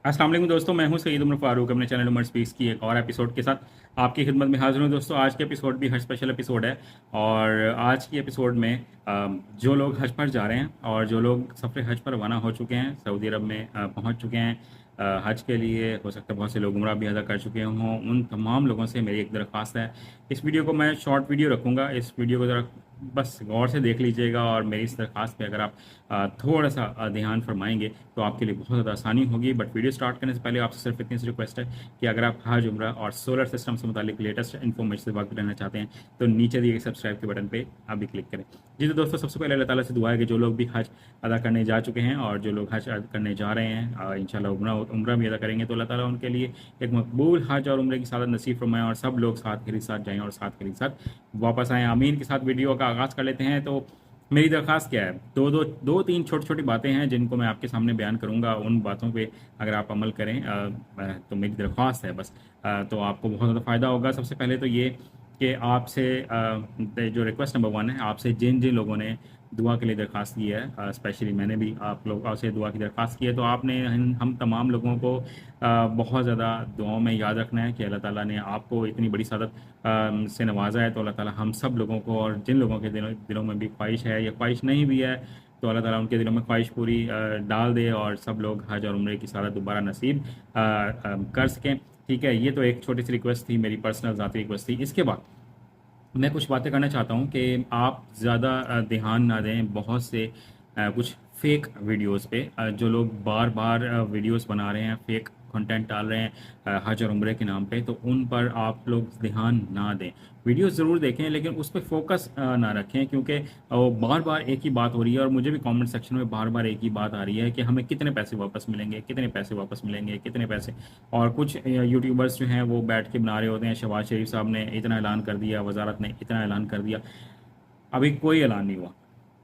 अस्सलाम वालेकुम दोस्तों, मैं हूं सईद उमर फारूक। अपने चैनल उमर स्पीक्स की एक और एपिसोड के साथ आपकी खिदमत में हाजिर हूं। दोस्तों, आज के एपिसोड भी हज स्पेशल एपिसोड है। और आज की एपिसोड में जो लोग हज पर जा रहे हैं और जो लोग सफ़र हज पर रवाना हो चुके हैं, सऊदी अरब में पहुंच चुके हैं हज के लिए, हो सकता है बहुत से लोग उम्रा भी अदा कर चुके हों, उन तमाम लोगों से मेरी एक दरख्वास्त है। इस वीडियो को मैं शॉर्ट वीडियो रखूँगा, इस वीडियो को ज़रा बस गौर से देख लीजिएगा और मेरी इस दरख्वास्त पे अगर आप थोड़ा सा ध्यान फरमाएंगे तो आपके लिए बहुत ज़्यादा आसानी होगी। बट वीडियो स्टार्ट करने से पहले आपसे सिर्फ इतनी सी रिक्वेस्ट है कि अगर आप हज, उम्रा और सोलर सिस्टम से मुतालिक लेटेस्ट इन्फॉर्मेशन से वाकिफ रहना चाहते हैं तो नीचे दिए सब्सक्राइब के बटन पे आप भी क्लिक करें। जी तो दोस्तों, सबसे पहले अल्लाह ताला से दुआ है कि जो लोग भी हज अदा करने जा चुके हैं और जो लोग हज करने जा रहे हैं इंशाल्लाह उम्रा भी अदा करेंगे तो अल्लाह ताला उनके लिए एक मकबूल हज और उम्रे की सादत नसीब फरमाएं और सब लोग साथ के साथ जाएँ और साथ के साथ वापस आएँ। आमीन के साथ वीडियो का आगाज़ कर लेते हैं। तो मेरी दरख्वास्त क्या है, दो तीन छोटी छोटी बातें हैं जिनको मैं आपके सामने बयान करूंगा। उन बातों पे अगर आप अमल करें तो मेरी दरख्वास्त है बस, तो आपको बहुत ज़्यादा फ़ायदा होगा। सबसे पहले तो ये कि आपसे जो रिक्वेस्ट नंबर 1 है, आपसे जिन जिन लोगों ने दुआ के लिए दरख्वास्त की है, स्पेशली मैंने भी आप लोगों से दुआ की दरख्वास्त की है, तो आपने हम तमाम लोगों को बहुत ज़्यादा दुआओं में याद रखना है कि अल्लाह ताला ने आपको इतनी बड़ी सादत से नवाजा है। तो अल्लाह ताला हम सब लोगों को, और जिन लोगों के दिलों में भी ख्वाहिश है या ख्वाहिश नहीं भी है, तो अल्लाह ताला उनके दिलों में ख्वाहिश पूरी डाल दे और सब लोग हज और उम्रे की सादत दोबारा नसीब कर सकें। ठीक है, ये तो एक छोटी सी रिक्वेस्ट थी, मेरी पर्सनल ज़ाती रिक्वेस्ट थी। इसके बाद मैं कुछ बातें करना चाहता हूँ कि आप ज़्यादा ध्यान ना दें बहुत से कुछ फेक वीडियोस पे। जो लोग बार बार वीडियोस बना रहे हैं, फेक कंटेंट डाल रहे हैं हज और उम्रे के नाम पे, तो उन पर आप लोग ध्यान ना दें। वीडियोस ज़रूर देखें लेकिन उस पर फोकस ना रखें, क्योंकि वो बार बार एक ही बात हो रही है और मुझे भी कमेंट सेक्शन में बार बार एक ही बात आ रही है कि हमें कितने पैसे वापस मिलेंगे, कितने पैसे वापस मिलेंगे, कितने पैसे। और कुछ यूट्यूबर्स जो हैं वो बैठ के बना रहे होते हैं, शहबाज शरीफ साहब ने इतना ऐलान कर दिया, वजारत ने इतना ऐलान कर दिया। अभी कोई ऐलान नहीं हुआ।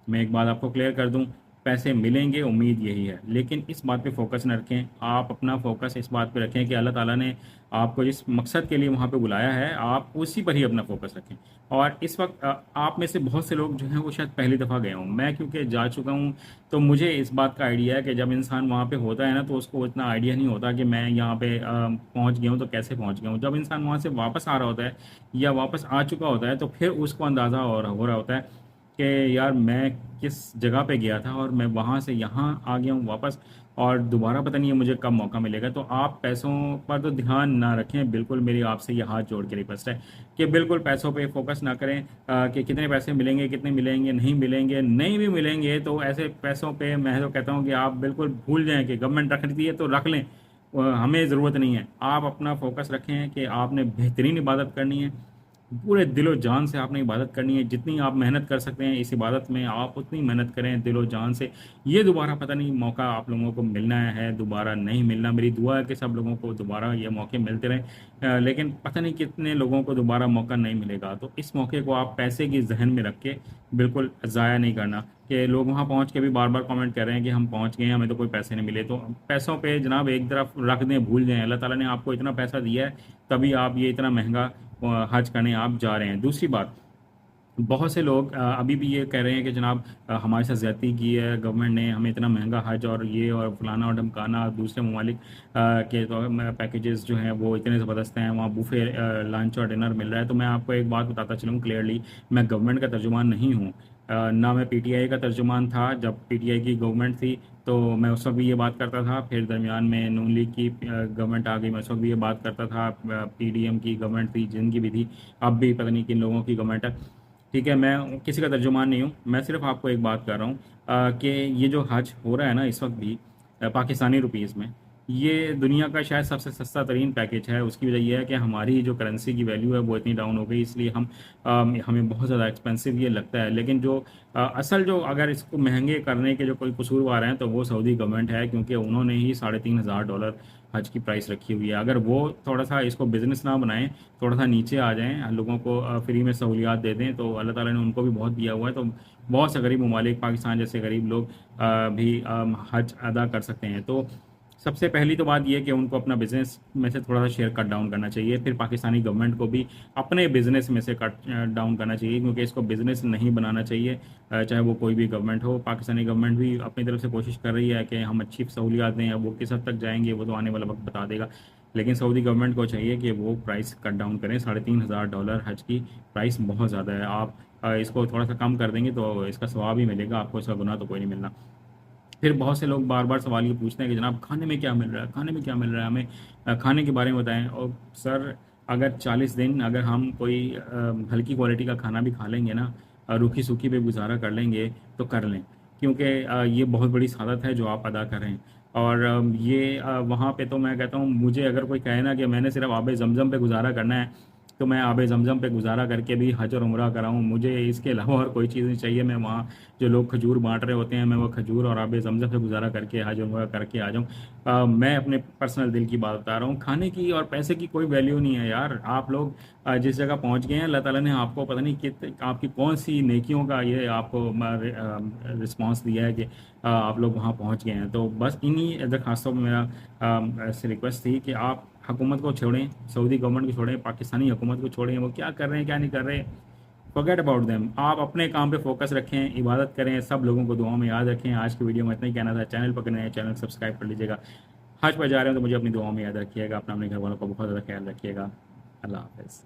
मैं एक बात आपको क्लियर कर दूं, पैसे मिलेंगे, उम्मीद यही है, लेकिन इस बात पे फोकस न रखें। आप अपना फोकस इस बात पे रखें कि अल्लाह ताला ने आपको जिस मकसद के लिए वहाँ पे बुलाया है, आप उसी पर ही अपना फोकस रखें। और इस वक्त आप में से बहुत से लोग जो हैं वो शायद पहली दफ़ा गए हों। मैं क्योंकि जा चुका हूँ तो मुझे इस बात का आइडिया है कि जब इंसान वहाँ पे होता है ना, तो उसको इतना आइडिया नहीं होता कि मैं यहाँ पे पहुँच गया हूँ तो कैसे पहुँच गया हूँ। जब इंसान वहाँ से वापस आ रहा होता है या वापस आ चुका होता है तो फिर उसको अंदाज़ा हो रहा होता है कि यार मैं किस जगह पे गया था और मैं वहाँ से यहाँ आ गया हूँ वापस, और दोबारा पता नहीं है मुझे कब मौका मिलेगा। तो आप पैसों पर तो ध्यान ना रखें। बिल्कुल मेरी आपसे ये हाथ जोड़ के रिक्वेस्ट है कि बिल्कुल पैसों पे फोकस ना करें कि कितने पैसे मिलेंगे, कितने मिलेंगे, नहीं मिलेंगे। नहीं भी मिलेंगे तो ऐसे पैसों पे मैं तो कहता हूँ कि आप बिल्कुल भूल जाएँ कि गवर्नमेंट रख रही है तो रख लें, हमें ज़रूरत नहीं है। आप अपना फोकस रखें कि आपने बेहतरीन इबादत करनी है, पूरे दिलो जान से आपने इबादत करनी है। जितनी आप मेहनत कर सकते हैं इस इबादत में, आप उतनी मेहनत करें दिलो जान से। ये दोबारा पता नहीं मौका आप लोगों को मिलना है, दोबारा नहीं मिलना। मेरी दुआ है कि सब लोगों को दोबारा ये मौके मिलते रहें, लेकिन पता नहीं कितने लोगों को दोबारा मौका नहीं मिलेगा। तो इस मौके को आप पैसे की जहन में रख के बिल्कुल ज़ाया नहीं करना। कि लोग वहाँ पहुँच के भी बार बार कमेंट कर रहे हैं कि हम पहुँच गए, हमें तो कोई पैसे नहीं मिले। तो पैसों पे जनाब एक तरफ रख दें, भूल जाएं। अल्लाह ताला ने आपको इतना पैसा दिया है तभी आप ये इतना महंगा हज करने आप जा रहे हैं। दूसरी बात, बहुत से लोग अभी भी ये कह रहे हैं कि जनाब हमारे साथ ज़्यादती की है गवर्नमेंट ने, हमें इतना महंगा हज और ये और फलाना और ढमकाना। दूसरे ममालिक के तो पैकेजेस जो हैं वो इतने ज़बरदस्त हैं, वहाँ बुफे लंच और डिनर मिल रहा है। तो मैं आपको एक बात बताता चलूँ क्लियरली, मैं गवर्नमेंट का तर्जुमान नहीं हूँ, ना मैं पीटीआई का तर्जुमान था। जब पीटीआई की गवर्नमेंट थी तो मैं उस वक्त भी ये बात करता था, फिर दरमियान में नून लीग की गवर्नमेंट आ गई, मैं उस वक्त भी ये बात करता था। पीडीएम की गवर्नमेंट थी, जिनकी भी थी, अब भी पता नहीं किन लोगों की गवर्नमेंट है। ठीक है, मैं किसी का तर्जुमान नहीं हूँ, मैं सिर्फ आपको एक बात कर रहा हूँ कि ये जो हज हो रहा है ना इस वक्त भी पाकिस्तानी रुपीज़ में, ये दुनिया का शायद सबसे सस्ता तरीन पैकेज है। उसकी वजह यह है कि हमारी जो करेंसी की वैल्यू है वो इतनी डाउन हो गई, इसलिए हमें बहुत ज़्यादा एक्सपेंसिव ये लगता है। लेकिन जो असल जो अगर इसको महंगे करने के जो कोई कसूरवार हैं तो वो सऊदी गवर्नमेंट है, क्योंकि उन्होंने ही $3,500 हज की प्राइस रखी हुई है। अगर वो थोड़ा सा इसको बिज़नेस ना बनाएं, थोड़ा सा नीचे आ जाएं, लोगों को फ्री में सहूलियात दे दें, तो अल्लाह ताला ने उनको भी बहुत दिया हुआ है। तो बहुत से गरीब ममालिक, पाकिस्तान जैसे गरीब लोग भी हज अदा कर सकते हैं। तो سب سے پہلی تو بات یہ کہ ان کو اپنا بزنس میں سے تھوڑا سا شیئر کٹ ڈاؤن کرنا چاہیے، پھر پاکستانی گورنمنٹ کو بھی اپنے بزنس میں سے کٹ ڈاؤن کرنا چاہیے، کیونکہ اس کو بزنس نہیں بنانا چاہیے، چاہے وہ کوئی بھی گورنمنٹ ہو۔ پاکستانی گورنمنٹ بھی اپنی طرف سے کوشش کر رہی ہے کہ ہم اچھی سہولیات دیں، اب وہ کس حد تک جائیں گے وہ تو آنے والا وقت بتا دے گا، لیکن سعودی گورنمنٹ کو چاہیے کہ وہ پرائس کٹ ڈاؤن کریں۔ $3,500 حج کی پرائس بہت زیادہ ہے، آپ اس کو تھوڑا سا کم کر دیں گے تو اس کا ثواب ہی ملے گا آپ کو، اس کا گناہ تو کوئی نہیں ملنا۔ پھر بہت سے لوگ بار بار سوال یہ پوچھتے ہیں کہ جناب کھانے میں کیا مل رہا ہے، کھانے میں کیا مل رہا ہے، ہمیں کھانے کے بارے میں بتائیں۔ اور سر اگر 40 دن اگر ہم کوئی ہلکی کوالٹی کا کھانا بھی کھا لیں گے نا، روکھی سوکھی پہ گزارا کر لیں گے تو کر لیں، کیونکہ یہ بہت بڑی سعادت ہے جو آپ ادا کر رہے ہیں۔ اور یہ وہاں پہ تو میں کہتا ہوں، مجھے اگر کوئی کہے نا کہ میں نے صرف آب زمزم پہ گزارا کرنا ہے، تو میں آب زمزم پہ گزارا کر کے بھی حج اور عمرہ کراؤں، مجھے اس کے علاوہ اور کوئی چیز نہیں چاہیے۔ میں وہاں جو لوگ کھجور بانٹ رہے ہوتے ہیں، میں وہ کھجور اور آب زمزم سے گزارا کر کے حج عمرہ کر کے آ جاؤں۔ میں اپنے پرسنل دل کی بات بتا رہا ہوں، کھانے کی اور پیسے کی کوئی ویلیو نہیں ہے یار۔ آپ لوگ جس جگہ پہنچ گئے ہیں، اللہ تعالیٰ نے آپ کو پتہ نہیں آپ کی کون سی نیکیوں کا یہ آپ کو رسپانس دیا ہے کہ آپ لوگ وہاں پہنچ گئے ہیں۔ تو بس انہی درخواستوں میں میرا سے ریکویسٹ تھی کہ آپ حکومت کو چھوڑیں، سعودی گورنمنٹ کو چھوڑیں، پاکستانی حکومت کو چھوڑیں، وہ کیا کر رہے ہیں کیا نہیں کر رہے، forget about them۔ آپ اپنے کام پہ فوکس رکھیں، عبادت کریں، سب لوگوں کو دعاؤں میں یاد رکھیں۔ آج کی ویڈیو میں اتنا ہی کہنا تھا، چینل پہ نئے چینل سبسکرائب کر لیجیے گا۔ حج پہ جا رہے ہیں تو مجھے اپنی دعاؤں میں یاد رکھیے گا، اپنے گھر والوں کا بہت زیادہ خیال رکھیے گا۔ اللہ حافظ۔